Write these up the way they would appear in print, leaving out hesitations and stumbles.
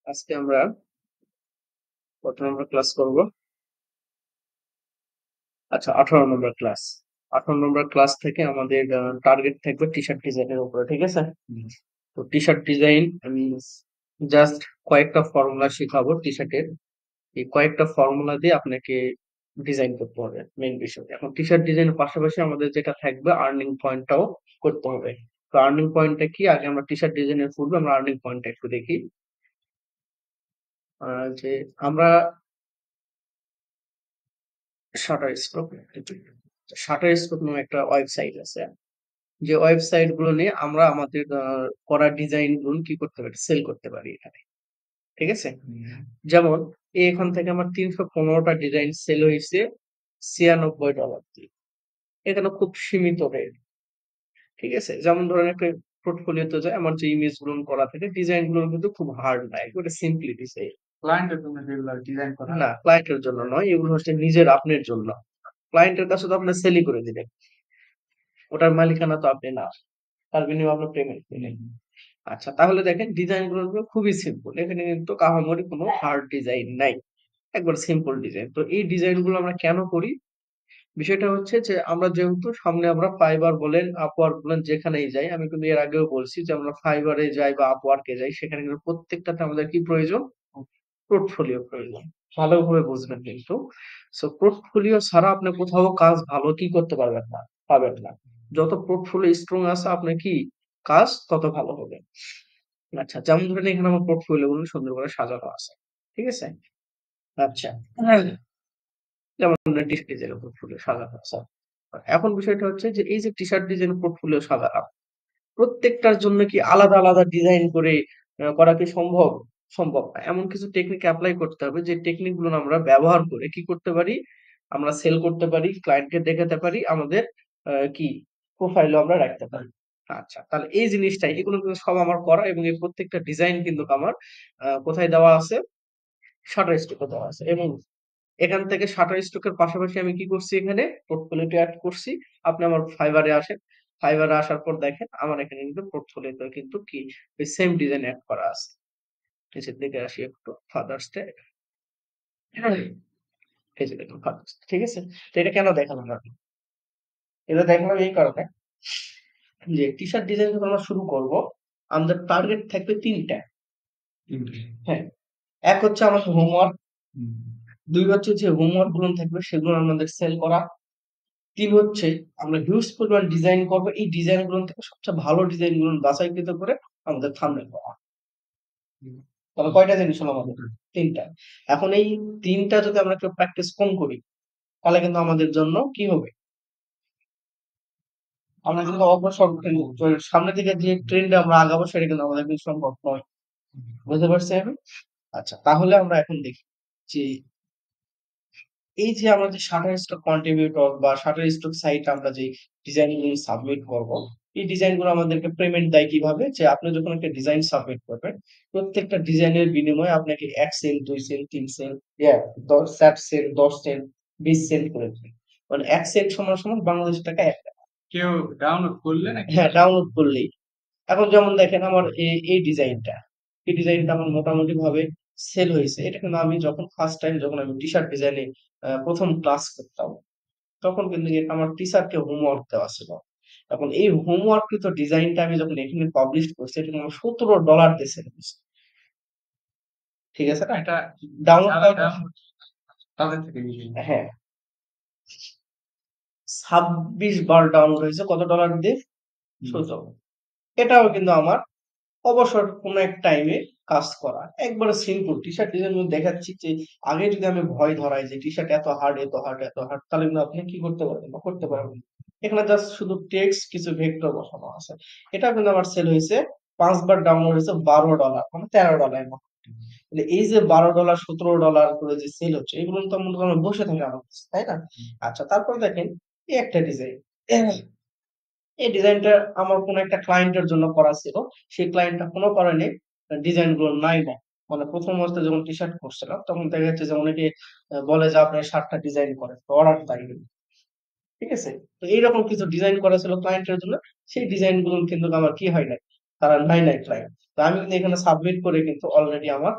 আজকে আমরা কত নম্বর ক্লাস করব? আচ্ছা, 18 নম্বর ক্লাস। 18 নম্বর ক্লাস থেকে আমাদের টার্গেট থাকবে টি শার্ট ডিজাইনের উপরে, ঠিক আছে? তো টি শার্ট ডিজাইন আমি জাস্ট কয়েকটা ফর্মুলা শেখাবো টি শার্টের। এই কয়েকটা ফর্মুলা দিয়ে আপনাকে ডিজাইন করতে হবে, মেইন বিষয়। এখন টি শার্ট ডিজাইনের পাশাপাশি আমাদের যেটা থাকবে, আর্নিং পয়েন্টটাও করতে হবে। তো আর্নিং পয়েন্টটা কি? আগে আমরা টি শার্ট ডিজাইনের পূর্বে আমরা আর্নিং পয়েন্টটা একটু দেখি। যে আমরা শাটার স্টক শাটার স্টক নামে একটা ওয়েবসাইট আছে, যে ওয়েবসাইট গুলো নিয়ে আমরা আমাদের করা ডিজাইন গুলো কি করতে পারি, সেল করতে পারি এখানে, ঠিক আছে? যেমন এখান থেকে আমার 315টা ডিজাইন সেল হয়েছে $96 দিয়ে। এখানে খুব সীমিত রেট, ঠিক আছে? যেমন ধরেন একটা পোর্টফোলিওতে যায়, আমার যে ইমেজ গুলো করা থাকে, ডিজাইন গুলো কিন্তু খুব হার্ড না, এগুলো সিম্পলি ডিজাইন। ক্লায়েন্টের জন্য যেগুলো ডিজাইন করা না, ক্লায়েন্টের জন্য নয়, এগুলো হচ্ছে নিজের আপনার জন্য। ক্লায়েন্টের কাছে তো আপনার সেলই করে দিবেন, ওটার মালিকানা তো আপনি না, তার বিনিময়ে আপনার পেমেন্ট দিলেন। আচ্ছা, তাহলে দেখেন ডিজাইন গুলো কিন্তু খুবই সিম্পল, এখানে কিন্তু কাহামরি কোনো হার্ড ডিজাইন নাই, একবার সিম্পল ডিজাইন। তো এই ডিজাইন গুলো আমরা কেন করি? বিষয়টা হচ্ছে যে আমরা যেহেতু সামনে আমরা ফাইবার বলেন, আপওয়ার্ক বলেন, যেখানেই যাই, আমি কিন্তু এর আগেও বলছি যে আমরা ফাইবারে যাই বা আপওয়ার্কে যাই, সেখানে কিন্তু প্রত্যেকটাতে আমাদের কি প্রয়োজন? পোর্টফোলিও প্রয়োজন। ভালোভাবে বুঝবেন কিন্তু। সো পোর্টফোলিও ছাড়া আপনি কোথাও কাজ ভালো কি করতে পারবেন না, পাবেন না। যত পোর্টফোলিও স্ট্রং আছে আপনার কি কাজ তত ভালো হবে। আচ্ছা, যেমন ধরেন এখানে আমার পোর্টফোলিও গুলো সুন্দর করে সাজানো আছে, ঠিক আছে? আচ্ছা, যেমন টি-শার্ট ডিজাইনের পোর্টফোলিও সাজানো আছে। এখন বিষয়টা হচ্ছে যে এই যে টি-শার্ট ডিজাইন পোর্টফোলিও সাজালাম, প্রত্যেকটার জন্য কি আলাদা আলাদা ডিজাইন করে করা কি সম্ভব? সম্ভব না। এমন কিছু টেকনিক এপ্লাই করতে হবে, যে টেকনিক গুলো আমরা ব্যবহার করে কি করতে পারি, আমরা সেল করতে পারি, ক্লায়েন্টকে দেখাতে পারি, আমাদের কি প্রোফাইলও আমরা রাখতে পারি। আচ্ছা, তাহলে এই জিনিসটাই, এগুলো কিন্তু সব আমার করা, এবং এই প্রত্যেকটা ডিজাইন কিন্তু আমার কোথায় দেওয়া আছে? শাটার স্টকে দেওয়া আছে। এবং এখান থেকে শাটার স্টকের পাশাপাশি আমি কি করছি, এখানে পোর্টফোলিওতে অ্যাড করছি। আপনি আমার ফাইবারে আসেন, ফাইবারে আসার পর দেখেন আমার এখানে কিন্তু পোর্টফোলিওতে কিন্তু কি ওই সেম ডিজাইন অ্যাড করা আছে। নিচের দিকে আসি একটু, ফাদার্স ডে, এই যে দেখুন ফাদার্স, ঠিক আছে? তো এটা কেন দেখালাম আমি? এটা দেখালাম এই কারণে যে টি শার্ট ডিজাইন যখন আমরা শুরু করব, আমাদের টার্গেট থাকবে তিনটা। হ্যাঁ, এক হচ্ছে আমাদের হোমওয়ার্ক, দুই হচ্ছে যে হোমওয়ার্ক গুলো থাকবে সেগুলো আমাদের সেল করা, তিন হচ্ছে আমরা হিউজ পরিমাণ ডিজাইন করবো, এই ডিজাইন গুলো থেকে সবচেয়ে ভালো ডিজাইন গুলো বাছাইকৃত করে আমাদের থাম্বনেল করা। তাহলে কয়টা জিনিস হলো আমাদের? তিনটা। এখন এই তিনটা যদি আমরা একটু প্র্যাকটিস কম করি, তাহলে কিন্তু আমাদের জন্য কি হবে? আমরা কিন্তু অগ্রসর সামনের দিকে যে ট্রেন্ডে আমরা আগাবো সেটা কিন্তু আমাদের কিন্তু সম্ভব নয়। বুঝতে পারছি আমি? আচ্ছা, তাহলে আমরা এখন দেখি যে এই যে আমরা যে শাটার স্টক কন্ট্রিবিউটর বা শাটার স্টক সাইটে আমরা যে ডিজাইন গুলো সাবমিট করব, এই ডিজাইন গুলো আমাদেরকে পেমেন্ট দেয় কিভাবে? যে আপনি যখন একটা ডিজাইন সাবমিট করবেন, প্রত্যেকটা ডিজাইনের বিনিময়ে আপনাকে 1 cent, 2 cent, 3 cent, 7 cent, 10 cent, 20 cent করে দিবে। মানে 1 সেন্ট সমান সমান বাংলাদেশ টাকা 1 টাকা। কেউ ডাউনলোড করলে নাকি? হ্যাঁ, ডাউনলোড করলেই। এখন যেমন দেখেন আমার এই ডিজাইনটা, এই ডিজাইনটা আমার মোটামুটি ভাবে সেল হয়েছে। এটা কিন্তু আমি যখন ফার্স্ট টাইম যখন আমি টি শার্ট ডিজাইনে প্রথম ক্লাস করতাম, তখন কিন্তু এটা আমার টিচারকে হোমওয়ার্ক দেওয়া ছিল। এখন এই হোমওয়ার্ককৃত ডিজাইনটা আমি যখন এখানে পাবলিশ করছি, এটা কিন্তু আমার $17 দিয়ে সেল হয়েছে। ঠিক আছে না? এটা ডাউনলোড যারা ডাউনলোড তাদের থেকে নিয়ে নিই। হ্যাঁ, 26 বার ডাউনলোড হয়েছে কত ডলার দিয়ে? 17। এটাও কিন্তু আমার অবসর কোনো এক টাইমে কাজ করা। একবারে সিম্পল টি-শার্ট ডিজাইন গুলো দেখাচ্ছি যে আগে যদি আমি ভয় ধরাই যে টি-শার্ট এত হার্ড, এত হার্ড, এত হার্ড, তাহলে কিন্তু আপনি কি করতে পারবেন না, করতে পারবেন না। এখানে জাস্ট শুধু টেক্সট কিছু ভেক্টর বসানো আছে। এটা কিন্তু আমার সেল হয়েছে 5 বার ডাউনলোড হয়েছে $12, মানে $13 এর মতো। তাহলে এই যে $12, $17 করে যে সেল হচ্ছে, এগুলো তো মনে করেন বসে থাকে আমার কাছে, তাই না? আচ্ছা, তারপর দেখেন এই একটা ডিজাইন, এই ডিজাইনটা আমার কোনো একটা ক্লায়েন্টের জন্য করা ছিল। সেই ক্লায়েন্টটা কোনো কারণে ডিজাইন গুলো নাই না। মানে প্রথম অবস্থায় যখন টি শার্ট করছিলাম তখন দেখা যাচ্ছে যে অনেকে বলে যে আপনার শার্টটা ডিজাইন করেন, অর্ডার তাই ঠিক আছে? তো এইরকম কিছু ডিজাইন করা ছিল ক্লায়েন্টের জন্য। সেই ডিজাইন গুলো কিন্তু আমার কি হয় নাই, তারা নাই ক্লায়েন্ট। তো আমি কিন্তু এখানে সাবমিট করে কিন্তু অলরেডি আমার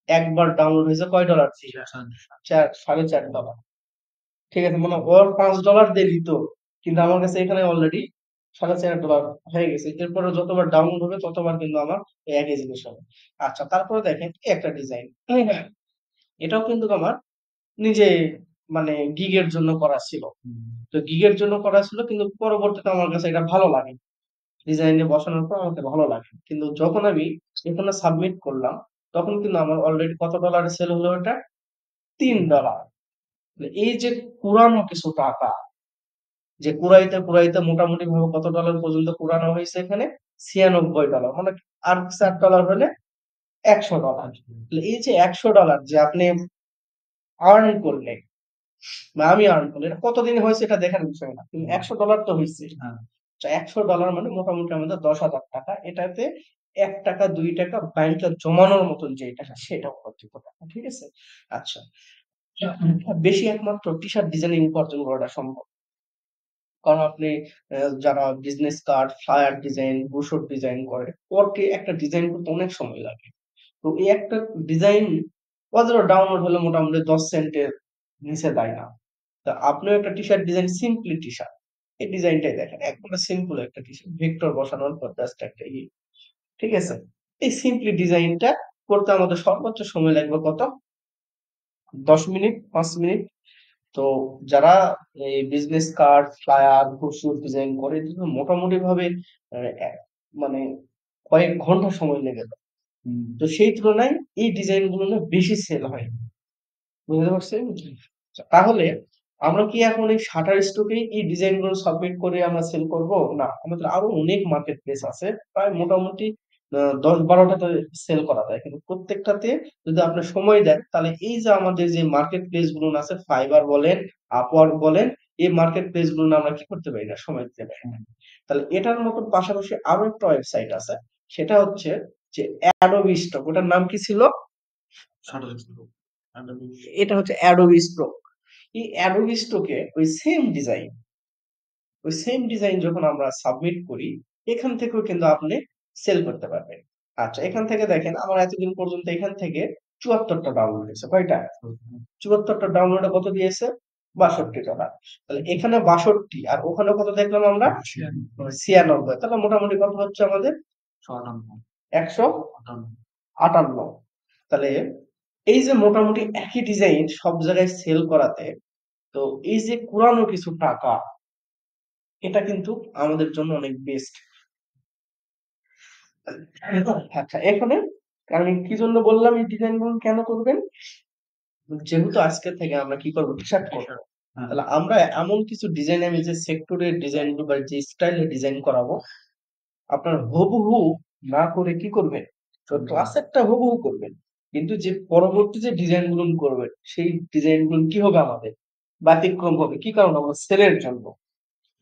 একবার ডাউনলোড হয়েছে কয় ডলার? $4.5 ঠিক আছে, মানে ওর $5 দিয়ে দিত, কিন্তু আমার কাছে এখানে অলরেডি $4.5 হয়ে গেছে। এরপরে যতবার ডাউনলোড হবে ততবার কিন্তু আমার এই একই জিনিস হবে। আচ্ছা, তারপরে দেখেন এই একটা ডিজাইন, এটাও কিন্তু আমার নিজে মানে গিগের জন্য করা ছিল। তো গিগের জন্য করা ছিল, কিন্তু পরবর্তীতে আমার কাছে এটা ভালো লাগে, ডিজাইনে বসানোর পর আমাকে ভালো লাগে। কিন্তু যখন আমি এখানে সাবমিট করলাম, তখন কিন্তু আমার অলরেডি কত ডলারে সেল হলো এটা? $3। এই যে পুরানো কিছু টাকা, যে কুড়াইতে মোটামুটি ভাবে কত ডলার পর্যন্ত কুড়ানো হয়েছে এখানে? $96, মানে আর $4 হলে $100। এই যে $100 যে আপনি আর্ন করলেন বা আমি আর্ন করলাম, এটা কতদিন হয়েছে এটা দেখার বিষয় না, কিন্তু $100 তো হয়েছে। $100 মানে মোটামুটি আমাদের 10,000 টাকা। এটাতে ৳1 ৳2 ব্যাংকে জমানোর মতন যে টাকা, সেটা উপার্জিত টাকা। ঠিক আছে? আচ্ছা, বেশি একমাত্র টি শার্ট ডিজাইনিং উপার্জন করাটা সম্ভব। কারণ আপনি যারা business card, flyer design, ব্রোশার design করে, ওকে একটা ডিজাইন করতে অনেক সময় লাগে। তো এই একটা ডিজাইন অযথা ডাউনলোড হলে মোটামুটি 10 সেন্টের নিচে দেয় না। তা আপনিও একটা T shirt design, simply T shirt, এই ডিজাইনটাই দেখেন, একবারে সিম্পল একটা টি শার্ট, ভেক্টর বসানোর পর জাস্ট একটা ঠিক আছে? এই সিম্পলি ডিজাইনটা করতে আমাদের সর্বোচ্চ সময় লাগবে কত? 10 মিনিট, 5 মিনিট। তো যারা এই business card, flyer, brochure design করে, এদের জন্য মোটামুটি ভাবে মানে কয়েক ঘন্টা সময় লেগে যায়। তো সেই তুলনায় এই ডিজাইন গুলো না বেশি সেল হয়। বুঝতে পারছেন? তাহলে আমরা কি এখন এই শাটার স্টকেই এই ডিজাইন গুলো সাবমিট করে আমরা সেল করব? না, আমাদের আরো অনেক মার্কেট প্লেস আছে, প্রায় মোটামুটি 10-12টাতে সেল করা যায়, কিন্তু প্রত্যেকটাতে যদি আপনি সময় দেন, তাহলে এই যে আমাদের যে মার্কেট প্লেস গুলো আছে, ফাইবার বলেন, আপওয়ার্ক বলেন, এই মার্কেট প্লেস গুলো আমরা কি করতে পারি না, সময় দিতে পারি না। তাহলে এটার মতন পাশাপাশি আরো একটা ওয়েবসাইট আছে, সেটা হচ্ছে যে অ্যাডোবি স্টক। ওটার নাম কি ছিল? এটা হচ্ছে অ্যাডোবি স্টক। এই অ্যাডোবি স্টকে ওই সেম ডিজাইন যখন আমরা সাবমিট করি, এখান থেকেও কিন্তু আপনি সেল করতে পারবেন। আচ্ছা, এখান থেকে দেখেন আমার এতদিন পর্যন্ত এখান থেকে 74টা ডাউনলোড হয়েছে। কয়টা? 74টা ডাউনলোডে কত দিয়েছে? $62। তাহলে এখানে 62 আর ওখানে কত দেখলাম আমরা? 96। তাহলে মোটামুটি কত হচ্ছে আমাদের? 158। তাহলে এই যে মোটামুটি একই ডিজাইন সব জায়গায় সেল করাতে, তো এই যে কুড়ানো কিছু টাকা, এটা কিন্তু আমাদের জন্য অনেক বেস্ট। আচ্ছা, এখানে আমি কি জন্য বললাম এই ডিজাইন গুলো কেন করবেন? যেহেতু আজকে থেকে আমরা কি করবো, টি শার্ট করবো, তাহলে আমরা এমন কিছু ডিজাইন, আমি যে সেক্টরের ডিজাইন গুলো বা যে স্টাইলে ডিজাইন করাবো, আপনার হুবহু না করে কি করবেন, ক্লাসেরটা হুবহু করবেন, কিন্তু যে পরবর্তী যে ডিজাইন গুলো করবেন, সেই ডিজাইন গুলো কি হবে, আমাদের ব্যতিক্রম হবে। কি কারণ? আমরা সেলের জন্য।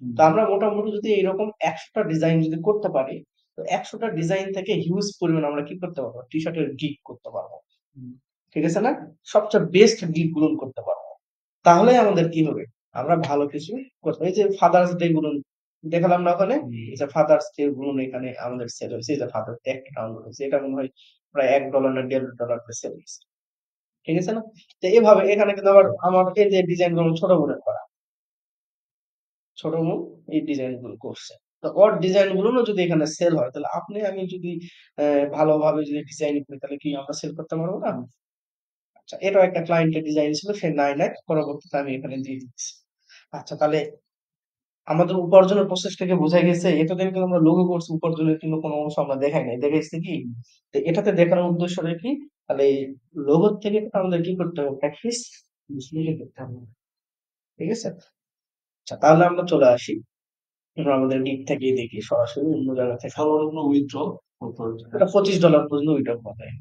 তো আমরা মোটামুটি যদি এরকম 100টা ডিজাইন যদি করতে পারি, তো 100টা ডিজাইন থেকে হিউজ পরিমাণ আমরা কি করতে পারবো, টি শার্টের গিগ করতে পারবো। ঠিক আছে না? সবচেয়ে বেস্ট গিগ গুলো করতে পারবো। তাহলে আমাদের কি হবে, আমরা ভালো কিছু করতে, এই যে ফাদার্স ডে গুলো দেখালাম না ওখানে, এই যে ফাদার্স ডে গুলো এখানে আমাদের সেল হয়েছে, এই যে ফাদার্স ডে একটা ডাউনলোড হয়েছে, এটা মনে হয় প্রায় $1 না $1.5 সেল হয়েছে। ঠিক আছে না? তো এভাবে এখানে কিন্তু আবার আমার এই যে ডিজাইন গুলো ছোট বোনের করা, ছোট বোন এই ডিজাইন গুলো করছে। তো ওর ডিজাইন গুলো না যদি এখানে সেল হয়, তাহলে আপনি আমি যদি ভালোভাবে যদি ডিজাইন করি, তাহলে কি আমরা সেল করতে পারবো না? আচ্ছা, এটাও একটা ক্লায়েন্টের ডিজাইন ছিল, সে নাই, পরবর্তীতে আমি এখানে দিয়ে দিচ্ছি। আচ্ছা, তাহলে আমাদের উপার্জনের প্রসেসটাকে বোঝা গেছে। এতদিন কিন্তু আমরা লোগো করছি, উপার্জনের কিন্তু কোনো অংশ আমরা দেখাই নাই, দেখাইছি কি? তো এটাতে দেখানোর উদ্দেশ্যটা কি? তাহলে এই লোগোর থেকে আমাদের কি করতে হবে, প্র্যাকটিস করতে হবে। ঠিক আছে? আচ্ছা, তাহলে আমরা চলে আসি, আমরা আমাদের গিগ থেকেই দেখি সরাসরি অন্য জায়গা থেকে। সর্বনিম্ন উইথড্র কত হচ্ছে? এটা $25 পর্যন্ত উইথড্র করা যায়।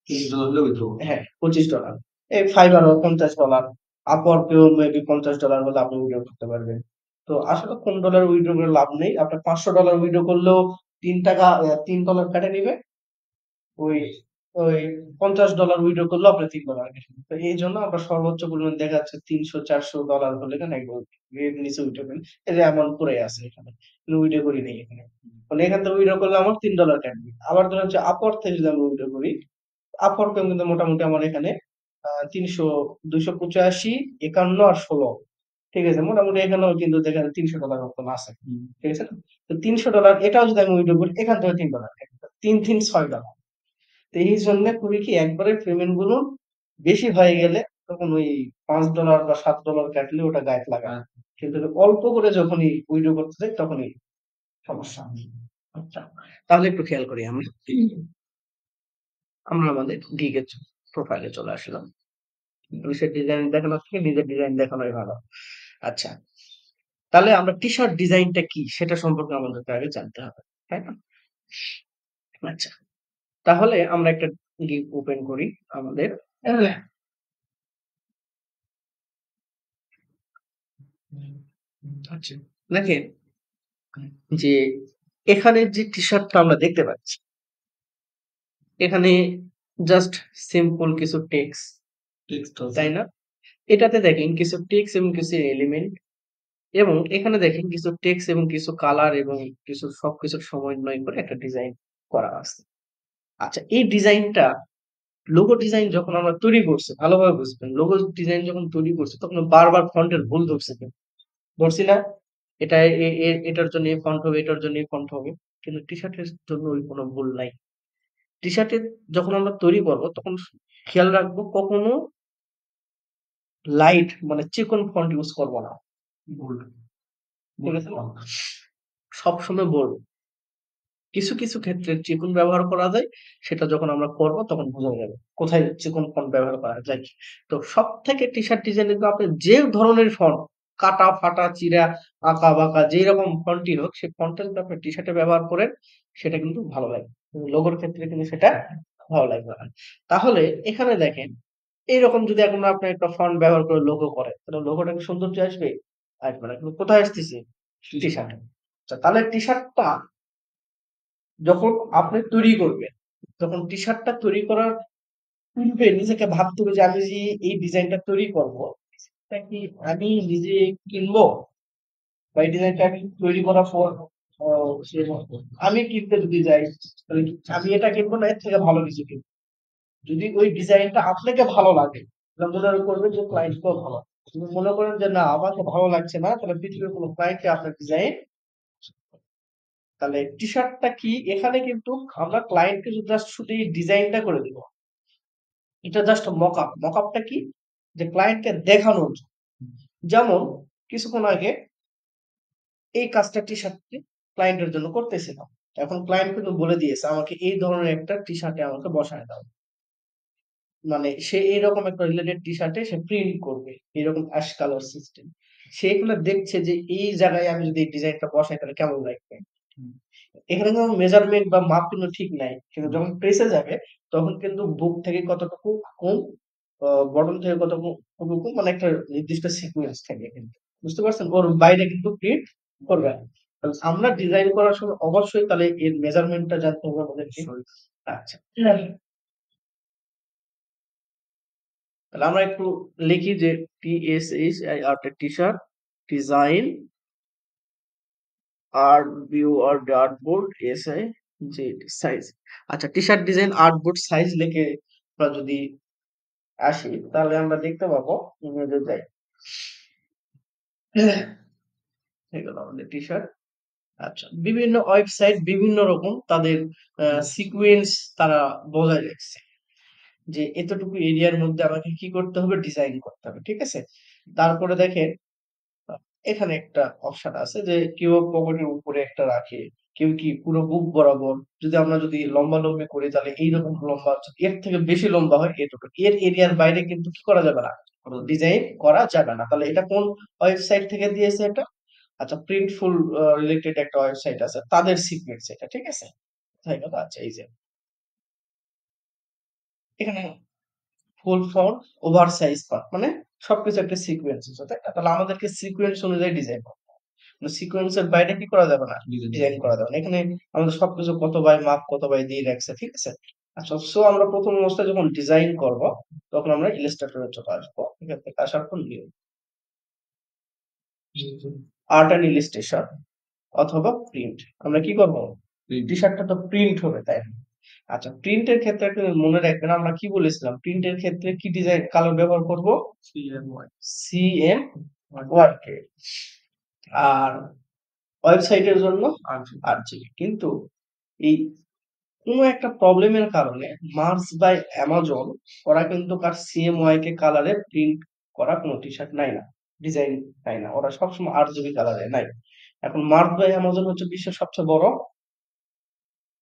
$30 উইথড্র। হ্যাঁ, $25। এই ফাইবার $50, আপওয়ার্কেও মেবি $50 হলে আপনি উইথড্র করতে পারবেন। তো আসলে কোন ডলার উইথড্র করে লাভ নেই, আপনার $500 উইথড্র করলেও $3 $3 কেটে নিবে। ওই ওই $50 উইথড্র করলে আপনি $3 ক্যাশব্যাক। তো এই জন্য আমরা সর্বোচ্চ পরিমাণ দেখা যাচ্ছে $300-400 হলে এখানে একদম এর নিচে উইথড্র করি। এই যে অ্যামাউন্ট পড়ে আছে এখানে। কিন্তু উইথড্র করি নাই এখানে। মানে এখান থেকে উইথড্র করলে আমার $3 কাটবে। আবার ধরেন হচ্ছে আপওয়ার্ক থেকে যদি আমি উইথড্র করি, আপওয়ার্কেও কিন্তু মোটামুটি আমার এখানে 300, 285, 51 আর 16। ঠিক আছে? মোটামুটি এখানেও কিন্তু দেখেন $300 মতন আছে। ঠিক আছে না? তো $300 এটাও যদি আমি উইথড্র করি এখান থেকে $3 কাটবে। 3 $6। তো এই জন্য করি কি একবারে পেমেন্ট গুলো বেশি হয়ে গেলে তখন ওই $5 বা $7 কাটলে ওটা গায়ে লাগায় না। কিন্তু অল্প করে যখনই উইথড্র করতে যাই তখনই সমস্যা। আচ্ছা, তাহলে একটু খেয়াল করি আমরা। আমরা আমাদের গিগের প্রোফাইলে চলে আসলাম। পুলিশের ডিজাইন দেখানোর থেকে নিজের ডিজাইন দেখানোই ভালো। আচ্ছা, তাহলে আমরা টি-শার্ট ডিজাইনটা কি সেটা সম্পর্কে আমাদেরকে আগে জানতে হবে, তাই না? আচ্ছা, তাহলে আমরা একটা গিগ ওপেন করি আমাদের। আচ্ছা, দেখেন যে এখানে যে টি-শার্টটা আমরা দেখতে পাচ্ছি, এখানে জাস্ট সিম্পল কিছু টেক্সট, টেক্সট আছে। তাই না? এটাতে দেখেন কিছু টেক্সট এবং কিছু এলিমেন্ট, এবং এখানে দেখেন কিছু টেক্সট এবং কিছু কালার এবং কিছু সবকিছুর সমন্বয় করে একটা ডিজাইন করা আছে। আচ্ছা, এই ডিজাইনটা লোগো ডিজাইন যখন আমরা তৈরি করছি, ভালোভাবে বুঝবেন, লোগো ডিজাইন যখন তৈরি করছি তখন বারবার ফন্টের ভুল ধরছে কেন? ধরছি না? এটা এটার জন্য এই ফন্ট হবে, এটার জন্য এই ফন্ট হবে। কিন্তু টি-শার্টের জন্য ওই কোনো ভুল নাই। টি-শার্টের যখন আমরা তৈরি করব তখন খেয়াল রাখবো কখনো লাইট মানে চিকন ফন্ট ইউজ করব না। বোল্ড। ঠিক আছে না? সবসময় বড়। কিছু, কিছু ক্ষেত্রে চিকন ব্যবহার করা যায়। সেটা যখন আমরা করব তখন বোঝা যাবে। কোথায় চিকন ফন্ট ব্যবহার করা যায়। তো সবথেকে টি-শার্ট ডিজাইনে কিন্তু আপনি যে ধরনের ফন্ট, কাটা, ফাটা, চিরা, আঁকা-বাঁকা যেই রকম ফন্টই হোক, সেই ফন্টটা যদি আপনি টি-শার্টে ব্যবহার করেন, সেটা কিন্তু ভালো লাগবে। লোগোর ক্ষেত্রে কিন্তু সেটা ভালো লাগবে না। তাহলে এখানে দেখেন, এইরকম যদি এখন আপনি একটা ফন্ট ব্যবহার করে লোগো করেন, তাহলে লোগোটা কি সৌন্দর্য আসবে? আসবে না। কিন্তু কোথায় আসতেছে? টি-শার্টে। আচ্ছা, তাহলে টি-শার্টটা যখন আপনি তৈরি করবেন, তখন টি-শার্টটা তৈরি করার পূর্বে নিজেকে ভাবতে হবে যে আমি যে এই ডিজাইনটা তৈরি করব, এটা কি আমি নিজে কিনবো? বা এই ডিজাইনটা আমি তৈরি করার পর সে আমি কিনতে যদি যাই, তাহলে আমি এটা কিনবো না এর থেকে ভালো কিছু কিনবো। যদি ওই ডিজাইনটা আপনাকে ভালো লাগে, তাহলে মনে করবেন যে ক্লায়েন্টকেও ভালো। যদি মনে করেন যে না আমাকে ভালো লাগছে না, তাহলে পৃথিবীর কোনো ক্লায়েন্টকে আপনার ডিজাইন, তাহলে টি-শার্টটা কি এখানে কিন্তু আমরা ক্লায়েন্টকে জাস্ট শুধু এই ডিজাইনটা করে দিব। এটা জাস্ট মকআপ। মকআপটা কি? যে ক্লায়েন্টকে দেখানোর জন্য। যেমন কিছুক্ষণ আগে এই কাজটা টি-শার্টটি ক্লায়েন্টের জন্য করতেছিলাম। এখন ক্লায়েন্ট কিন্তু বলে দিয়েছে আমাকে এই ধরনের একটা টি-শার্টে আমাকে বসায় দাও। মানে সে এরকম একটা রিলেটেড টি-শার্টে সে প্রিন্ট করবে। এরকম অ্যাশ কালার সিস্টেম। সে এগুলো দেখছে যে এই জায়গায় আমি যদি এই ডিজাইনটা বসাই তাহলে কেমন লাগবে। এখানে কোনো মেজারমেন্ট বা মাপ কিন্তু ঠিক নাই। কিন্তু যখন প্রেসে যাবে তখন কিন্তু বুক থেকে কতটুকু কম, বটম থেকে কতটুকু মানে একটা নির্দিষ্ট সিকোয়েন্স থাকে কিন্তু। বুঝতে পারছেন? ওর বাইরে কিন্তু প্রিন্ট করবে না। তাহলে আমরা ডিজাইন করার সময় অবশ্যই তাহলে এর মেজারমেন্টটা জানতে হবে আমাদেরকে। আচ্ছা। তাহলে আমরা একটু লিখি যে TSHIR টি-শার্ট ডিজাইন ভিউ আর আর্টবোর্ড সাইজ। আচ্ছা, টি-শার্ট ডিজাইন আর্টবোর্ড সাইজ লিখে আমরা যদি আসি তাহলে আমরা দেখতে পাবো ইমেজে যাই। হয়ে গেল আমাদের টি-শার্ট। আচ্ছা, বিভিন্ন ওয়েবসাইট বিভিন্ন রকম তাদের সিকোয়েন্স তারা বজায় রাখছে যে এতটুকু এরিয়ার মধ্যে আমাকে কি করতে হবে, ডিজাইন করতে হবে। ঠিক আছে? তারপরে দেখেন এখানে একটা অপশন আছে যে কেউ পকেটের উপরে একটা রাখে, কেউ কি পুরো বুক বরাবর। যদি আমরা যদি লম্বালম্বি করি তাহলে এইরকম লম্বা, এর থেকে বেশি লম্বা হয় এতটুকু। এর এরিয়ার বাইরে কিন্তু কি করা যাবে না, ডিজাইন করা যাবে না। তাহলে এটা কোন ওয়েবসাইট থেকে দিয়েছে এটা? আচ্ছা, প্রিন্টফুল রিলেটেড একটা ওয়েবসাইট আছে, তাদের সিক্রেট এটা। ঠিক আছে? তাই কথা। আচ্ছা, এই যে এখানে ফুল ফন্ট ওভার সাইজ পার্ট মানে সবকিছু একটা সিকোয়েন্স আছে, তাই না? তাহলে আমাদেরকে সিকোয়েন্স অনুযায়ী ডিজাইন করতে হবে। সিকোয়েন্সের বাইরে কি করা যাবে না, ডিজাইন করা যাবে না। এখানে আমাদের সবকিছু কত বাই মাপ কত বাই দিয়ে রাখছে। ঠিক আছে? আচ্ছা, সো আমরা প্রথম অবস্থায় যখন ডিজাইন করব তখন আমরা ইলাস্ট্রেটরে চলে আসবো। এখান থেকে আসার পর নিউ আর্ট অ্যান্ড ইলাস্ট্রেশন অথবা প্রিন্ট। আমরা কি করব? টি শার্টটা তো প্রিন্ট হবে, তাই না? আচ্ছা, প্রিন্টের ক্ষেত্রে একটা মনে রাখবেন, আমরা কি বলেছিলাম? প্রিন্টের ক্ষেত্রে কি ডিজাইন কালার ব্যবহার করব? CMYK। আর ওয়েবসাইটের জন্য RGB। কিন্তু এই কোনো একটা প্রবলেমের কারণে মার্স বাই অ্যামাজন ওরা কিন্তু কার CMYK কালারে প্রিন্ট করা কোনো টি শার্ট নাই না, ডিজাইন নাই না, ওরা সবসময় RGB কালারে নাই। এখন মার্স বাই অ্যামাজন হচ্ছে বিশ্বের সবচেয়ে বড়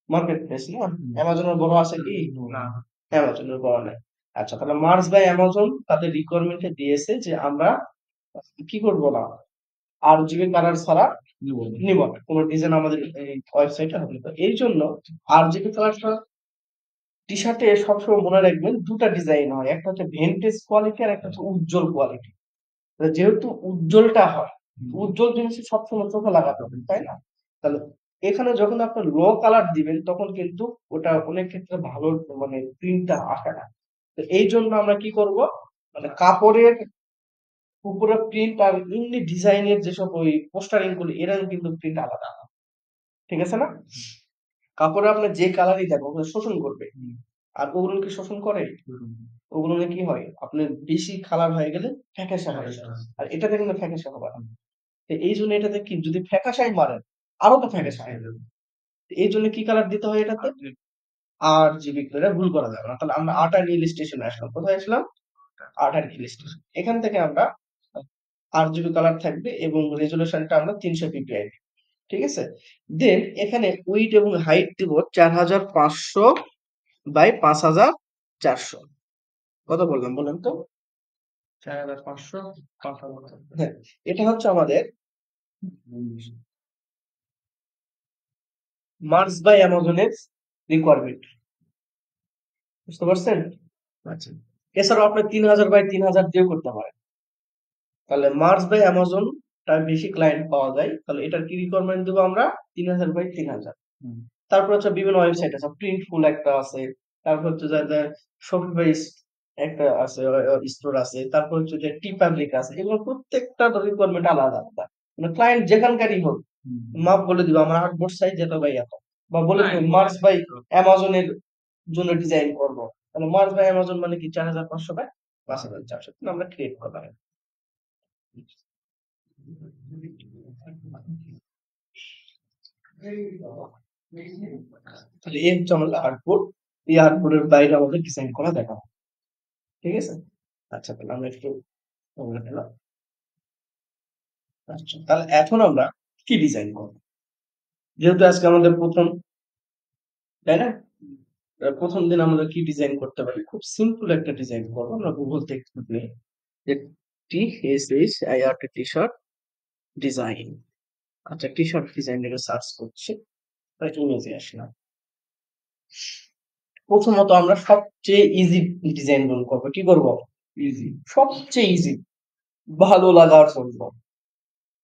মার্কেট প্লেস না? অ্যামাজনের বড় আছে কি? না। অ্যামাজনের বড় নাই। আচ্ছা, তাহলে মার্স বাই অ্যামাজন তাদের রিকোয়ারমেন্টে দিয়েছে যে আমরা কি করব না, RGB কালার ছাড়া নিব না কোনো ডিজাইন আমাদের এই ওয়েবসাইটে হবে না। তো এই জন্য RGB কালারটা টি শার্টে সবসময় মনে রাখবেন দুটা ডিজাইন হয়, একটা হচ্ছে ভেন্টেজ কোয়ালিটি আর একটা হচ্ছে উজ্জ্বল কোয়ালিটি। যেহেতু উজ্জ্বলটা হয়, উজ্জ্বল জিনিস সবসময় চোখে লাগাতে হবে, তাই না? তাহলে এখানে যখন আপনি লো কালার দিবেন তখন কিন্তু ওটা অনেক ক্ষেত্রে ভালো মানে প্রিন্টটা আসে না। তো এই জন্য আমরা কি করব, মানে কাপড়ের উপরে প্রিন্ট আর এমনি ডিজাইনের যেসব ওই পোস্টারিং গুলো এরা কিন্তু প্রিন্ট আলাদা, ঠিক আছে না? কাপড়ে আপনার যে কালারই দেখো ওগুলো শোষণ করবে, আর ওগুলো কি শোষণ করে? ওগুলো কি হয়, আপনার বেশি কালার হয়ে গেলে ফ্যাকাশে হয়, আর এটাতে কিন্তু ফ্যাকাশে হবে না। তো এই জন্য এটাতে কি যদি ফ্যাকাশাই মারেন আরো তো ফ্যাকাশে হয়ে যাবে। তো এই জন্য কি কালার দিতে হয় এটাতে? RGB কালার, ভুল করা যাবে না। তাহলে আমরা আর্ট হিল স্টেশনে আসলাম। কোথায় আসলাম? Art hill station. এখান থেকে আমরা RGB কালার থাকবে এবং রেজুলেশনটা আমরা 300 ppi, ঠিক আছে? দেন এখানে উইডথ এবং হাইট দিব 4500 বাই 5400। কত বললাম বলেন তো? 4500 5000। হ্যাঁ, এটা হচ্ছে আমাদের মার্স বাই অ্যামাজনের রিকোয়ারমেন্ট, বুঝতে পারছেন? আচ্ছা, এছাড়াও আপনি 3000 বাই 3000 দিয়েও করতে পারেন। তাহলে মার্স বাই অ্যামাজন তার বেশি ক্লায়েন্ট পাওয়া যায়, তাহলে এটার কি রিকোয়ারমেন্ট দেবো আমরা? 3000 বাই 3000। তারপর হচ্ছে বিভিন্ন ওয়েবসাইট আছে, প্রিন্টফুল একটা আছে, তারপর হচ্ছে যে শপিফাই একটা আছে, স্টোর আছে, তারপর হচ্ছে যে টি পাবলিক আছে। এগুলো প্রত্যেকটা রিকোয়ারমেন্ট আলাদা আলাদা, মানে ক্লায়েন্ট যেখানকারই হোক মাপ বলে দিব আমরা আর্টবোর্ড সাইজ এত বাই এত, বা বলে দিব মার্স বাই অ্যামাজনের জন্য ডিজাইন করব, তাহলে মার্স বাই অ্যামাজন মানে কি 4500 বাই 5400 আমরা ক্রিয়েট করতে পারি। তাহলে এই হচ্ছে আমাদের আর্টবোর্ড। এই আর্টবোর্ডের বাইরে আমাদের ডিজাইন করা দেখাবো, ঠিক আছে? আচ্ছা, তাহলে আমরা একটু ওগুলো নিলাম। আচ্ছা, তাহলে এখন আমরা কি ডিজাইন করব? যেহেতু আজকে আমাদের প্রথম, তাই না? প্রথম দিন আমরা কি ডিজাইন করতে পারি? খুব সিম্পল একটা ডিজাইন করবো। আমরা গুগল থেকে খুঁজলে যে TSHIRT টি শার্ট ডিজাইন। আচ্ছা, টি শার্ট ডিজাইন এটা সার্চ করছি, ইমেজে আসলাম। প্রথমত আমরা সবচেয়ে ইজি ডিজাইন গুলো করবো। কি করব? ইজি, সবচেয়ে ইজি, ভালো লাগার জন্য।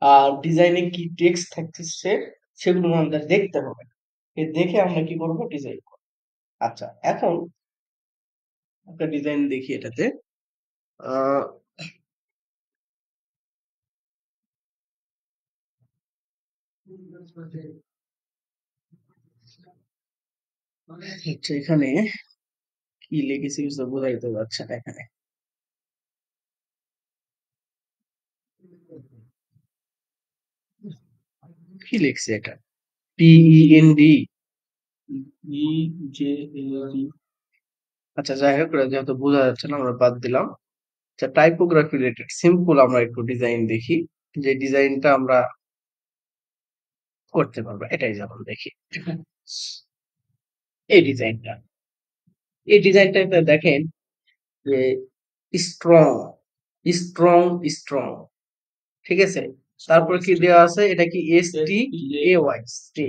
আর ডিজাইনে কি টেক্সট থাকছে সেগুলো আমাদের দেখতে হবে, দেখে আমরা কি করব? ডিজাইন করব। আচ্ছা, এখন একটা ডিজাইন দেখি এটাতে। আহ আচ্ছা, এখানে কি লিখেছি বুঝতে বোঝাইতে পারছে না এখানে। কি লিখছে এটা? PEND। EJLD। আচ্ছা, যাই হোক, এটা যেহেতু বোঝা যাচ্ছে না আমরা বাদ দিলাম। আচ্ছা, টাইপোগ্রাফি রিলেটেড সিম্পল আমরা একটু ডিজাইন দেখি, যে ডিজাইনটা আমরা করতে পারবো। এটাই যেমন দেখি এই ডিজাইনটা, এই ডিজাইনটা দেখেন যে স্ট্রং স্ট্রং স্ট্রং, ঠিক আছে? তারপর কি দেওয়া আছে? এটা কি STAY স্টে,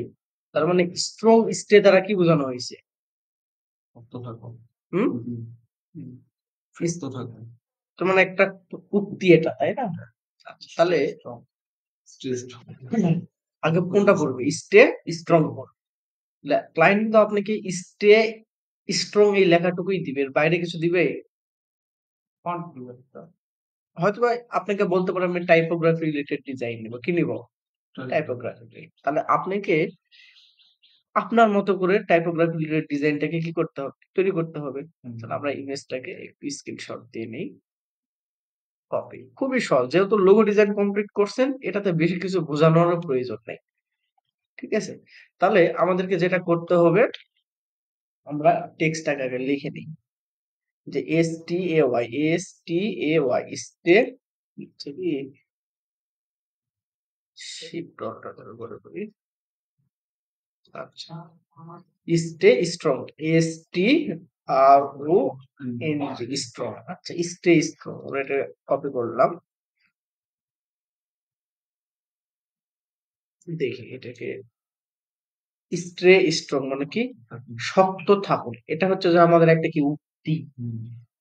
তার মানে স্ট্রং স্টে দ্বারা কি বোঝানো হয়েছে? হুম, সুস্থ থাকবে। তার মানে একটা উক্তি এটা, তাই না? তাহলে আগে কোনটা করবে? স্টে স্ট্রং করবে। ক্লায়েন্ট কিন্তু আপনাকে স্টে স্ট্রং এই লেখাটুকুই দিবে, এর বাইরে কিছু দিবে? ফন্ট দিব একটা। হয়তোবা আপনাকে বলতে পারে আমি টাইপোগ্রাফি রিলেটেড ডিজাইন নিব। কি নিব? টাইপোগ্রাফি। তাহলে আপনাকে আপনার মতো করে টাইপোগ্রাফি রিলেটেড ডিজাইনটাকে কি করতে হবে? তৈরি করতে হবে। তাহলে আমরা ইমেজটাকে একটু স্ক্রিনশট দিয়ে নেই। কপি। খুবই সহজ। যেহেতু লোগো ডিজাইন কমপ্লিট করছেন, এটাতে বেশি কিছু বোঝানোরও প্রয়োজন নাই। ঠিক আছে? তাহলে আমাদেরকে যেটা করতে হবে, আমরা টেক্সটটাকে আগে লিখে নিই। যে STAY হচ্ছে কি শিপ ডটটা ধরে করি। আচ্ছা, স্টে স্ট্রং, STRONG স্ট্রং। আচ্ছা, স্টে স্ট্রং আমরা এটা কপি করলাম। দেখি এটাকে স্টে স্ট্রং মানে কি? শক্ত থাকুন। এটা হচ্ছে যে আমাদের একটা কি উক্তি,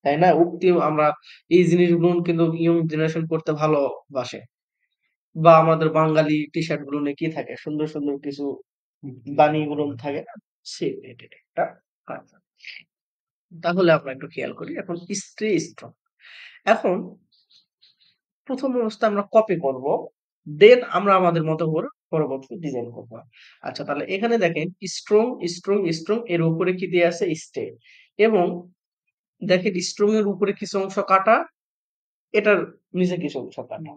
তাই না? উক্তি আমরা এই জিনিসগুলো কিন্তু ইয়ং জেনারেশন করতে ভালোবাসে। বা আমাদের বাঙালি টি-শার্ট গুলো কি থাকে? সুন্দর, সুন্দর কিছু বাণীগুলো থাকে না? সেই রিলেটেড একটা কাজ। তাহলে আমরা একটু খেয়াল করি। এখন স্টে স্ট্রং। এখন প্রথম অবস্থায় আমরা কপি করব। দেন আমরা আমাদের মতো করে পরবর্তী ডিজাইন করব। আচ্ছা, তাহলে এখানে দেখেন স্ট্রং এর উপরে কি দেয়া আছে? স্টে। এবং দেখেন স্ট্রং এর উপরে কিছু অংশ কাটা, এটার নিচে কিছু অংশ কাটা।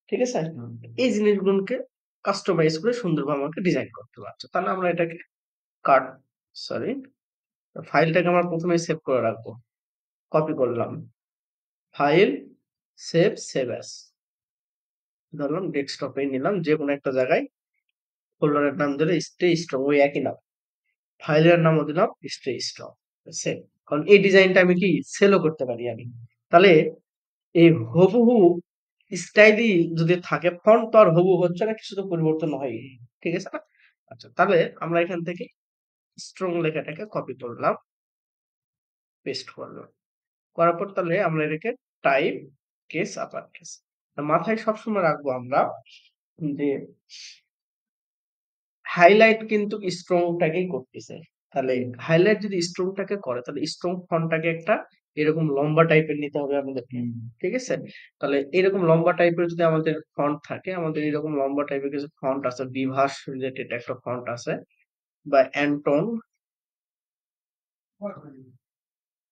ঠিক আছে? এই জিনিসগুলোকে কাস্টমাইজ করে সুন্দরভাবে আমাকে ডিজাইন করতে পারছে। তাহলে আমরা এটাকে কাট সরি ফাইলটাকে আমরা প্রথমে সেভ করে রাখবো। কপি করলাম। File save as. ধরলাম ডেস্কটপে নিলাম যেকোনো একটা জায়গায়। ফোল্ডারের নাম দিলে স্টে স্ট্রং, ওই একই নাম। ফাইলের নামও দিলাম স্টে স্ট্রং। সেভ। কারণ এই ডিজাইনটা আমি কি সেলও করতে পারি আমি। তাহলে এই হুবহু স্টাইলই যদি থাকে, ফন্ট তো আর হুবহু হচ্ছে না, কিছু তো পরিবর্তন হয়। ঠিক আছে না? আচ্ছা, তাহলে আমরা এখান থেকে স্ট্রং লেখাটাকে কপি করলাম, পেস্ট করলাম। করার পর তাহলে আমরা এটাকে টাইপ কেস আপার কেস মাথায় সবসময় রাখবো আমরা, যে হাইলাইট কিন্তু স্ট্রংটাকেই করতেছে। তাহলে হাইলাইট যদি স্ট্রংটাকে করে, তাহলে স্ট্রং ফন্টটাকে একটা এরকম লম্বা টাইপের নিতে হবে আমাদেরকে। ঠিক আছে? তাহলে এরকম লম্বা টাইপের যদি আমাদের ফন্ট থাকে, আমাদের এরকম লম্বা টাইপের কিছু ফন্ট আছে, বিভাস রিলেটেড একটা ফন্ট আছে, বা অ্যান্টন।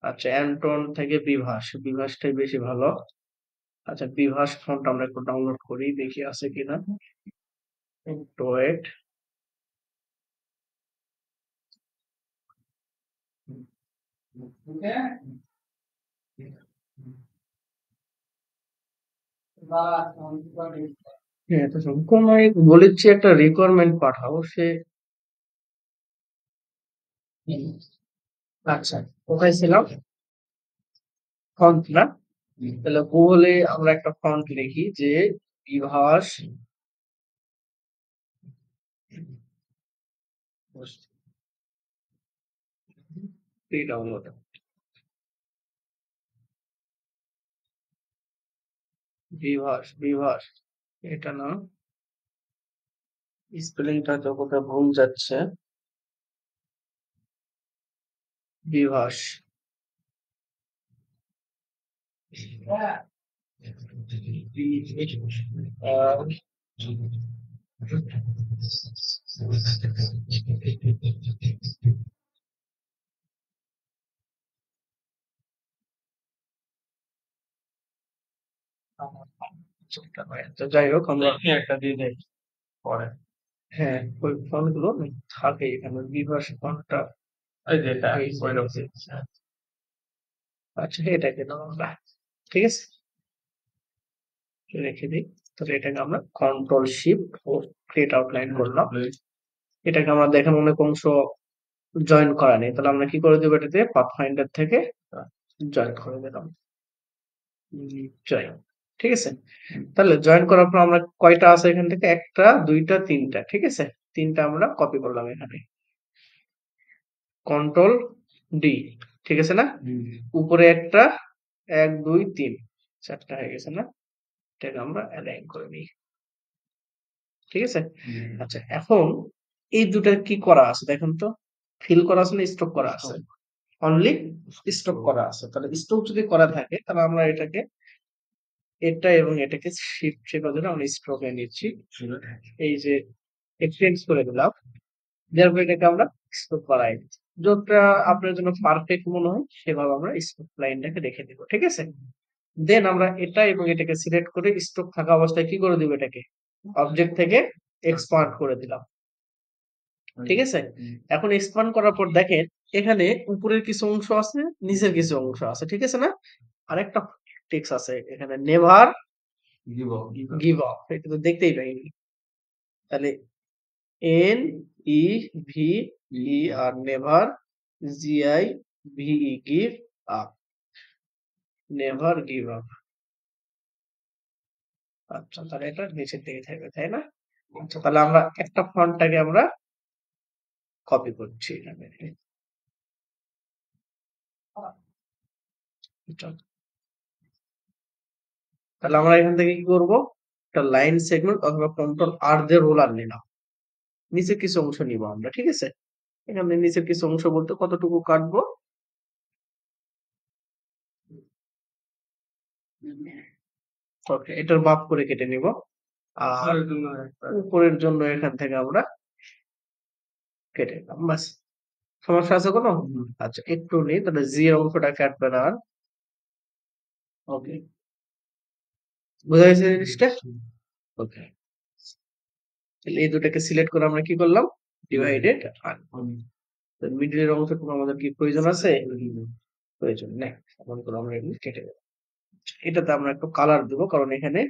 আচ্ছা, অ্যান্টন থেকে বিভাসটাই বেশি ভালো। আচ্ছা, বিভাস ফন্ট আমরা একটু ডাউনলোড করি, দেখি আছে কিনা। একটু ওয়েট। হ্যাঁ, তো কোন বলেছি একটা রিকোয়ারমেন্ট পাঠাও, সে আচ্ছা, কোথায় ছিলাম? ফন্ট না? তাহলে গুগলে আমরা একটা ফন্ট লিখি যে বিভাস ফ্রি ডাউনলোড। বিভাস এটা না, স্পেলিংটা তো কোথাও ভুল যাচ্ছে। বিভাস আহ, তো যাই হোক, আমরা একটা দিয়ে দেয় পরে। হ্যাঁ ওই ফন্ট গুলো থাকে এখানে, বিভাস ফন্টটা এই যে এটা এই যে ওই রকম। আচ্ছা, এটা গেলাম আমরা। ঠিক আছে, রেখে দিই। তাহলে এটাকে আমরা কন্ট্রোল শিফট ও ক্রিয়েট আউটলাইন করলাম। এটাকে আমরা দেখেন অনেক অংশ জয়েন করা নেই, তাহলে আমরা কি করে দেবো? এটাতে পাথফাইন্ডার থেকে জয়েন করে দিলাম। জয়েন। ঠিক আছে? তাহলে জয়েন করার পর আমরা কয়টা আছে এখান থেকে? একটা, দুইটা, তিনটা। ঠিক আছে? তিনটা আমরা কপি করলাম এখানে। Control D. ঠিক আছে না? উপরে একটা, এক, দুই, তিন, চারটা হয়ে গেছে না? এটাকে আমরা অ্যালাইন করে নিই। ঠিক আছে? আচ্ছা, এখন এই দুটা কি করা আছে দেখেন তো? ফিল করা আছে না স্ট্রোক করা আছে? অনলি স্টক করা আছে। তাহলে স্টক যদি করা থাকে তাহলে আমরা এটাকে এটা এবং এটাকে শিফট চেপে দিলে আমরা স্ট্রোকে নিচ্ছি। এই যে এক্সচেঞ্জ করে দিলাম। দেওয়ার পর এটাকে আমরা স্টক করাই দিচ্ছি। যতটা আপনার জন্য পারফেক্ট মনে হয় সেভাবে আমরা স্টক লাইনটাকে রেখে দিব। ঠিক আছে? দেন আমরা এটা এবং এটাকে সিলেক্ট করে স্টক থাকা অবস্থায় কি করে দিব এটাকে? অবজেক্ট থেকে এক্সপান্ড করে দিলাম। ঠিক আছে? এখন এক্সপান্ড করার পর দেখেন এখানে উপরের কিছু অংশ আছে, নিচের কিছু অংশ আছে। ঠিক আছে না? আরেকটা টেক্সট আছে এখানে নেভার গিভ আপ। এটা তো দেখতেই পাইনি। তাহলে N E V E R never G I V E give up. Never give up. আচ্ছা তাহলে এটা নিচের দিকে থাকবে তাই না? আচ্ছা তাহলে আমরা একটা ফন্টটাকে আমরা কপি করছি এখানে। এটা। তাহলে আমরা এখান থেকে কি করব? একটা লাইন সেগমেন্ট অথবা কন্ট্রোল আর দিয়ে রোলার নিলাম। নিচে কিছু অংশ নিব আমরা। ঠিক আছে? এখানে নিচের কিছু অংশ বলতে কতটুকু কাটবো? ওকে এটার মাপ করে কেটে নিব। আর উপরের জন্য এখান থেকে আমরা কেটে নিলাম। বাস। সমস্যা আছে কোনো? আচ্ছা একটু নেই তাহলে জি এর অংশটা কাটবে না আর। ওকে বোঝা গেছে জিনিসটা? ওকে তাহলে এই দুটাকে সিলেক্ট করে আমরা কি করলাম? ডিভাইডেড আর মিডলের অংশটুকু আমাদের কি প্রয়োজন আছে? প্রয়োজন নেই। এমন করে আমরা এগুলো কেটে দেব। এটাতে আমরা একটু কালার দেবো কারণ এখানে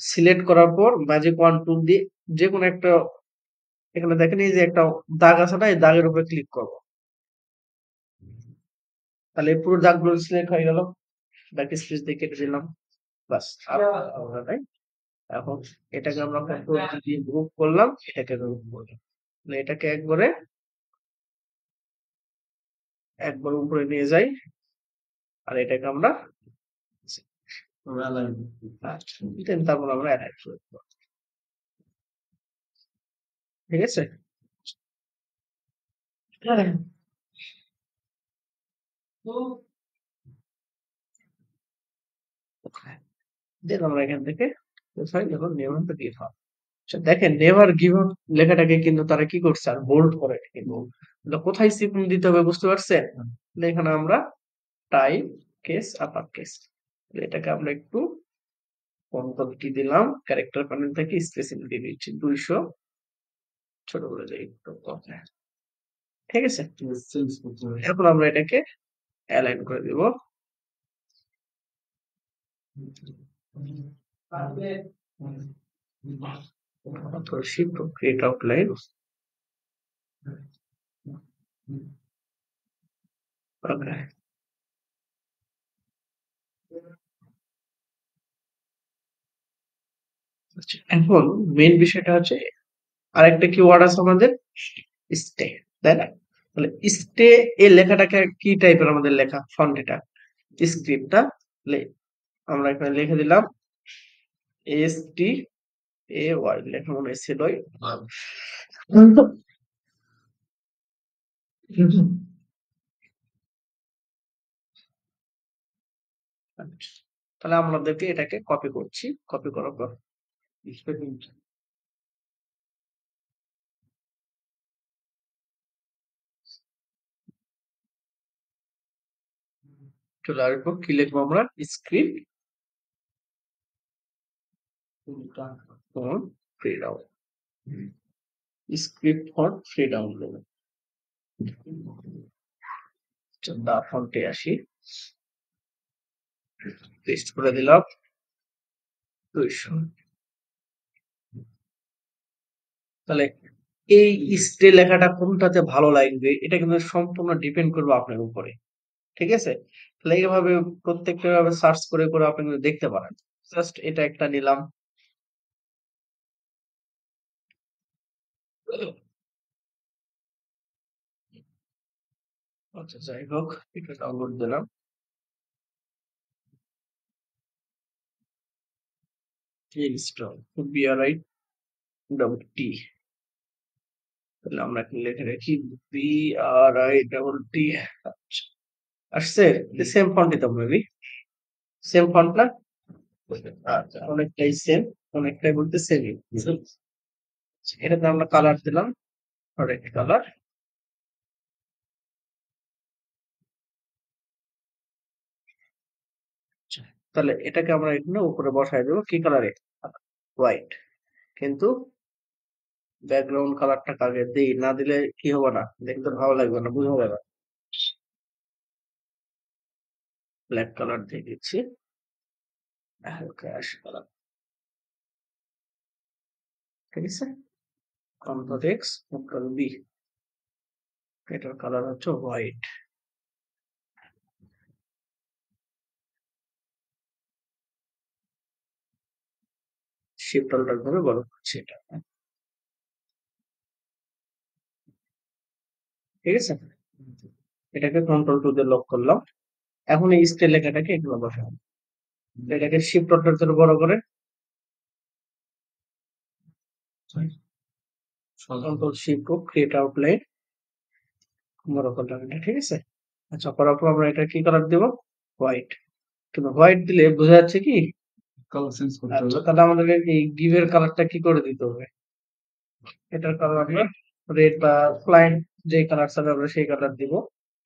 সিলেক্ট করার পর ম্যাজিক ওয়ান টুল দিয়ে যে কোনো একটা এখানে দেখেন এই যে একটা দাগ আছে না এই দাগের উপরে ক্লিক করব। তাহলে এই পুরো দাগগুলো সিলেক্ট হয়ে গেল। ব্যাক স্পেস দিয়ে কেটে দিলাম। বাস আর আমরা নাই। এখন এটাকে আমরা কন্ট্রোল দিয়ে গ্রুপ করলাম, এটাকে গ্রুপ করলাম। তাহলে এটাকে একবার উপরে নিয়ে যাই আর এটাকে আমরা দেন তারপর আমরা অ্যালাইন করে দেব। ঠিক আছে? হ্যাঁ। দেন আমরা এখান থেকে কোথায় যখন নেভার টু গিভ আপ। আচ্ছা দেখেন নেভার গিভ আপ লেখাটাকে কিন্তু তারা কি করছে আর বোল্ড করে কিন্তু এটা কোথায় চিহ্ন দিতে হবে বুঝতে পারছেন? তাহলে এখানে আমরা টাইপ কেস আপার কেস এটাকে আমরা একটু কন্ট্রোল কি দিলাম ক্যারেক্টার প্যানেল থেকে স্পেসিং দিয়ে দিচ্ছি 200 ছোট করে যাই একটু ওকে ঠিক আছে এখন আমরা এটাকে অ্যালাইন করে দিব শিফট ক্রিয়েট আউটলাইন ওকে এখন মেইন বিষয়টা হচ্ছে আরেকটা কিওয়ার্ড আছে আমাদের স্টে তাই না তাহলে স্টে এই লেখাটাকে কি টাইপের আমাদের লেখা ফন্ট এটা স্ক্রিপ্টটা আমরা এখানে লিখে দিলাম এস টি এ ওয়াই লেখা মনে ছিল তাহলে আমাদেরকে এটাকে কপি করছি কপি করার পর চলে আসবো কি লিখবো আমরা script for free down script for free download the ফন্টে আসি পেস্ট করে দিলাম 200 তাহলে এই স্টে লেখাটা কোনটাতে ভালো লাগবে এটা কিন্তু সম্পূর্ণ ডিপেন্ড করবে আপনার উপরে ঠিক আছে তাহলে এইভাবে প্রত্যেকটা ভাবে সার্চ করে করে আপনি কিন্তু দেখতে পারেন জাস্ট এটা একটা নিলাম আচ্ছা যাই হোক এটা ডাউনলোড দিলাম ইনস্টল বিআরআই ডব্লিউ টি তাহলে আমরা এখন লিখে রাখি BRITT। আচ্ছা, আসছে? সেম ফন্টই তো মেবি, সেম ফন্ট না? আচ্ছা, অনেকটাই সেম, অনেকটাই বলতে সেমই। এটাতে আমরা কালার দিলাম রেড কালার। তাহলে এটাকে আমরা এখানে উপরে বসায় দেবো কি কালারে? হোয়াইট। কিন্তু ব্যাকগ্রাউন্ড কালারটা আগে দিই, না দিলে কি হবে না, দেখতে ভালো লাগবে না, বুঝা যাবে না। ব্ল্যাক কালার দিয়ে দিচ্ছি, হালকা অ্যাশ কালার। ঠিক আছে, কন্ট্রোল এক্স, কন্ট্রোল বি, এটার কালার হচ্ছে হোয়াইট। শিফট অল্টার ধরে বড় করছি এটা, ঠিক আছে। এটাকে কন্ট্রোল টু দিয়ে লক করলাম। এখন এই স্টাইল লেখাটাকে এগুলো বসাবো। এটাকে শিফট অল্টার ধরে বড় করে কন্ট্রোল শিফট ও ক্রিয়েট আউটলাইন বড় করলাম এটা, ঠিক আছে। আচ্ছা, করার পর আমরা এটা কি কালার দেব? হোয়াইট। কিন্তু হোয়াইট দিলে বোঝা যাচ্ছে কি কালার চেঞ্জ করতে আচ্ছা, হবে। তাহলে আমাদের এই গিভের কালারটা কি করে দিতে হবে? এটার কালার আমরা রেড বা ক্লায়েন্ট যে কালার চাবে আমরা সেই কালার দিব,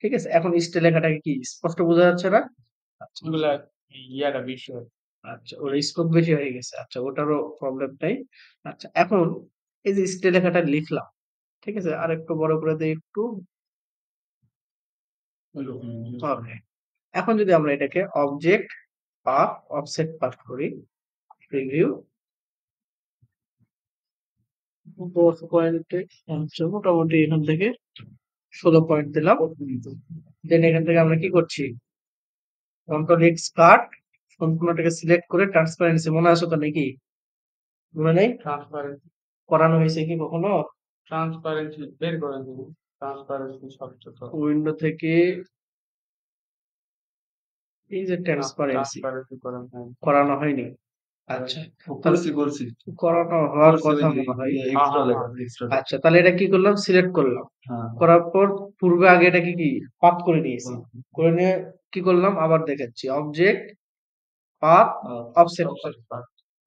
ঠিক আছে। এখন স্টাইল লেখাটাকে কি স্পষ্ট বোঝা যাচ্ছে না? ওগুলা ইয়াটা বেশি হয়। আচ্ছা, ওর স্কোপ বেশি হয়ে গেছে। আচ্ছা, ওটারও প্রবলেম নাই। আচ্ছা, এখন এই যে স্টাইল লেখাটা লিখলাম, ঠিক আছে, আর একটু বড় করে দিই একটু। ওকে। এখন যদি আমরা এটাকে অবজেক্ট পাথ অফসেট পাথ করি, প্রিভিউ 10 পয়েন্টে মোটামুটি এখান থেকে 16 পয়েন্ট দিলাম। দেন এখান থেকে আমরা কি করছি? কন্ট্রোল এক্স কাট, সম্পূর্ণটাকে সিলেক্ট করে ট্রান্সপারেন্সি মনে আছে তো নাকি? মনে নেই? ট্রান্সপারেন্সি, করানো হয়েছে কি কখনো? ট্রান্সপারেন্সি বের করে দেবো। ট্রান্সপারেন্সি সবচেয়ে উইন্ডো থেকে এই যে ট্রান্সপারেন্সি ট্রান্সপারেন্সি করা হয়। করানো হয়নি। আচ্ছা, তাহলে করছি করানো হওয়ার করছি, কথা ওই যে মনে হয়। এক্সট্রা লেখা, এক্সট্রা লেখা। আচ্ছা, তাহলে এটা কি করলাম? সিলেক্ট করলাম। হ্যাঁ, করার পর পূর্বে আগে এটাকে কি পাথ করে নিয়েছি, করে নিয়ে কি করলাম আবার দেখাচ্ছি, অবজেক্ট পাথ অফসেট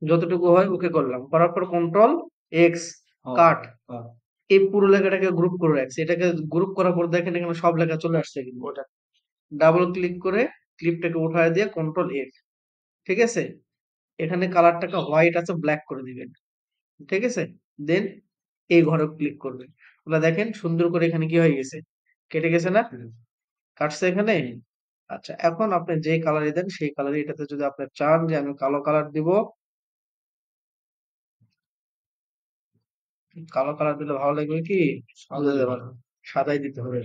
যতটুকু হয় ওকে করলাম। করার পর কন্ট্রোল এক্স কাট, এই পুরো লেখাটাকে গ্রুপ করে রাখছি। এটাকে গ্রুপ করার পর দেখেন এখানে সব লেখা চলে আসছে, কিন্তু ওটা ডাবল ক্লিক করে ক্লিপটাকে উঠায় দিয়ে কন্ট্রোল এফ, ঠিক আছে। এখানে কালারটাকে হোয়াইট আছে ব্ল্যাক করে দিবেন, ঠিক আছে। দেন এই ঘরে ক্লিক করবেন। ওটা দেখেন সুন্দর করে এখানে কি হয়ে গেছে, কেটে গেছে না? কাটছে এখানে। আচ্ছা, এখন আপনি যে কালারই দেন সেই কালারই এটাতে, যদি আপনি চান যে আমি কালো কালার দিব, কালো কালার দিলে ভালো লাগবে কি বুঝা যাবে না, সাদাই দিতে হবে।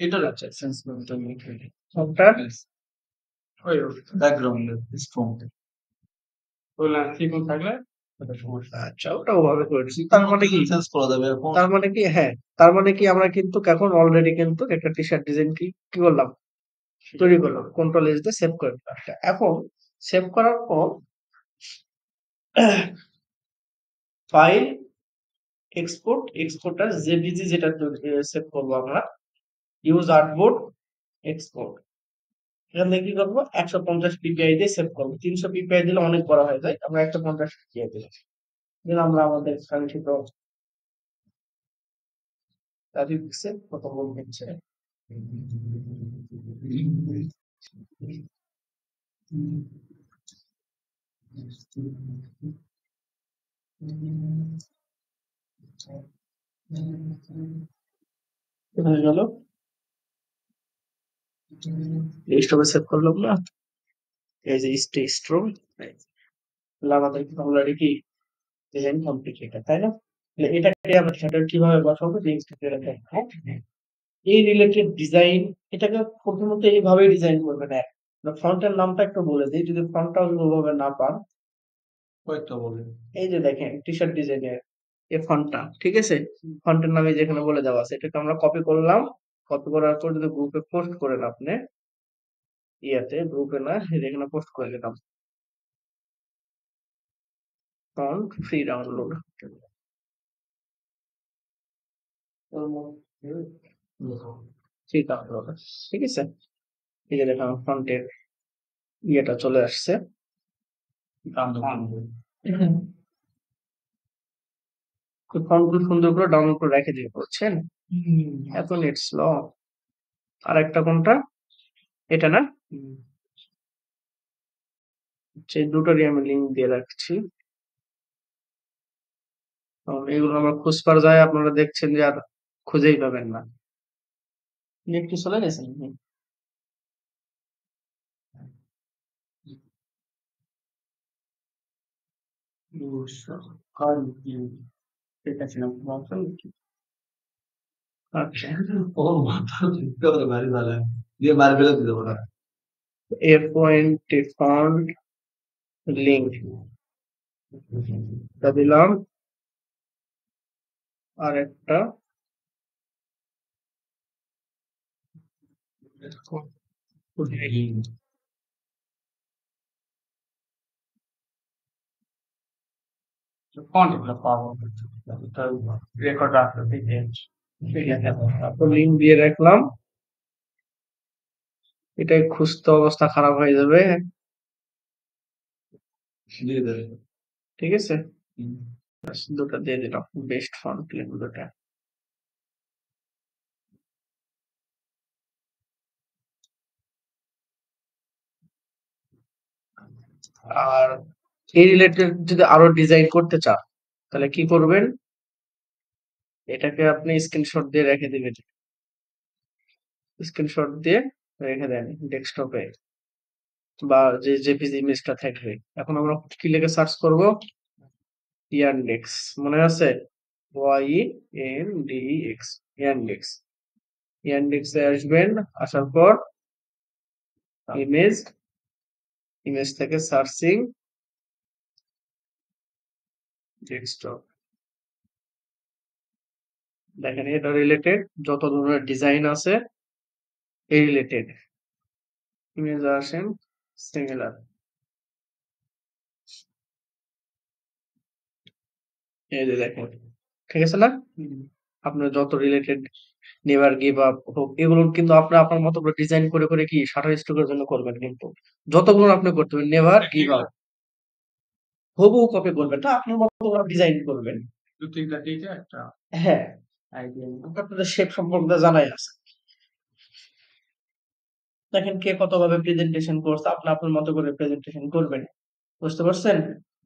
এটার আচ্ছা, সেন্স করতে হবে। কোনটা? ওই ব্যাকগ্রাউন্ড স্ট্রং ওগুলা চিকন থাকলে ওটা সমস্যা। আচ্ছা, ওটা ওভাবে করে দিচ্ছি। তার মানে কি, চেঞ্জ করা যাবে এখন। তার মানে কি, হ্যাঁ, তার মানে কি আমরা কিন্তু এখন অলরেডি কিন্তু একটা টি শার্ট ডিজাইন কি করলাম, তৈরি করলাম। কন্ট্রোল এস দিয়ে সেভ করে দিলাম। আচ্ছা, এখন সেভ করার পর ফাইল এক্সপোর্ট, এক্সপোর্টার জেপিজি যেটা সেভ করবো আমরা, ইউজ আর্টবোর্ড এক্সপোর্ট। এখান থেকে কি করবো? 150 পিপিআই দিয়ে সেভ করবো। 300 পিপিআই দিলে অনেক বড় হয়ে যায়, আমরা 150 পিপিআই দিলাম। দেন আমরা আমাদের কাঙ্ক্ষিত গ্রাফিক্সে কত বল দিচ্ছে। কোথায় গেল? স্টোরে সেভ করলাম না, এই যে স্টে স্ট্রং, আমাদের অলরেডি কি ডিজাইন কমপ্লিট, এটা তাই না? তাহলে এটাকে আমরা সেটার কিভাবে বসাবো নেক্সট ভিডিওতে। এই রিলেটেড ডিজাইন, এটাকে প্রথমত এইভাবে ডিজাইন করবেন। এক, ফন্টের নামটা একটু বলে দিই যদি ফন্টটা ওইভাবে না পান। কয়েকটা বলে এই যে দেখেন টি শার্ট ডিজাইনের এই ফন্টটা, ঠিক আছে। ফন্টের নামে যেখানে বলে দেওয়া আছে, এটাকে আমরা কপি করলাম। কপি করার পর যদি গ্রুপে পোস্ট করেন আপনি, ইয়াতে গ্রুপে না, এখানে পোস্ট করে দিলাম, ফন্ট ফ্রি ডাউনলোড। ঠিক আছে, এই যে দেখুন ফন্টের ইয়েটা চলে আসছে। ফন্টগুলো সুন্দর করে ডাউনলোড করে রেখে দিয়ে করছেন, এত নেট স্লো। আর একটা কোনটা, এটা না, সেই দুটোরই আমি লিঙ্ক দিয়ে রাখছি। কারণ এগুলো আমার খুঁজবার যায় আপনারা দেখছেন যে আর খুঁজেই পাবেন না। নেট কি চলে গেছে? আচ্ছা, F20 ফন্ট লিঙ্ক দিলাম। আর একটা লিঙ্ক দিয়ে রাখলাম, এটাই খুঁজতে অবস্থা খারাপ হয়ে যাবে। ঠিক আছে, দুটো দিয়ে দিলাম, বেস্ট ফন্ট লিঙ্ক দুটা। আর এই রিলেটেড যদি আরো ডিজাইন করতে চান তাহলে কি করবেন, এটাকে আপনি স্ক্রিনশট দিয়ে রেখে দিবেন, স্ক্রিনশট দিয়ে রেখে দেন ডেস্কটপে বা যে জেপিজি ইমেজটা থাকবে। এখন আমরা কি লিখে সার্চ করব, ইয়ানডেক্স, মনে আছে, YANDEX, ইয়ানডেক্স। ইয়ানডেক্সে আসবেন, আসার পর ইমেজ, ইমেজ থেকে সার্চিং ডেস্কটপ। দেখেন এটা রিলেটেড যত ধরনের ডিজাইন আছে এই রিলেটেড ইমেজ আসেন, সিমিলার, এই যে দেখেন, ঠিক আছে না? আপনার যত রিলেটেড নেভার গিভ আপ হোক, এগুলো কিন্তু আপনি আপনার মতো করে ডিজাইন করে করে কি শাটার স্টকের জন্য করবেন, কিন্তু যতগুলো আপনি করতে পারবেন নেভার গিভ আপ, হুবহু কপি করবেন না, আপনার মতো করে ডিজাইন করবেন। হ্যাঁ, আপনাদের শেপ সম্পর্কে জানাই আছে। দেখেন কে কতভাবে প্রেজেন্টেশন করছে, আপনি আপনার মতো করে প্রেজেন্টেশন করবেন। বুঝতে পারছেন?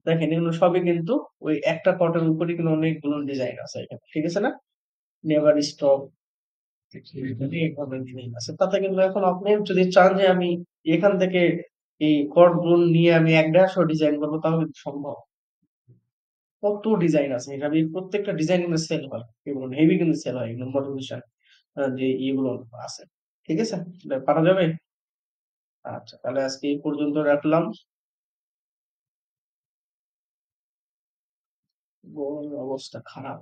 দেখেন এগুলো সবই কিন্তু ওই একটা পটের উপরে কিন্তু অনেকগুলো ডিজাইন আছে এখানে, ঠিক আছে না? নেভার স্টপ, আছে তাতে কিন্তু এখন আপনি যদি চান যে আমি এখান থেকে এই কর্ড গুলো নিয়ে আমি এক দেড়শো ডিজাইন করবো, তাহলে কিন্তু সম্ভব। কত ডিজাইন আছে এখানে, প্রত্যেকটা ডিজাইন কিন্তু সেল হয়, এগুলো হেভি কিন্তু সেল হয়, এগুলো মোটিভেশন যে ইগুলো আছে। ঠিক আছে, এটা পারা যাবে। আচ্ছা, তাহলে আজকে এই পর্যন্ত রাখলাম। গরমের অবস্থা খারাপ।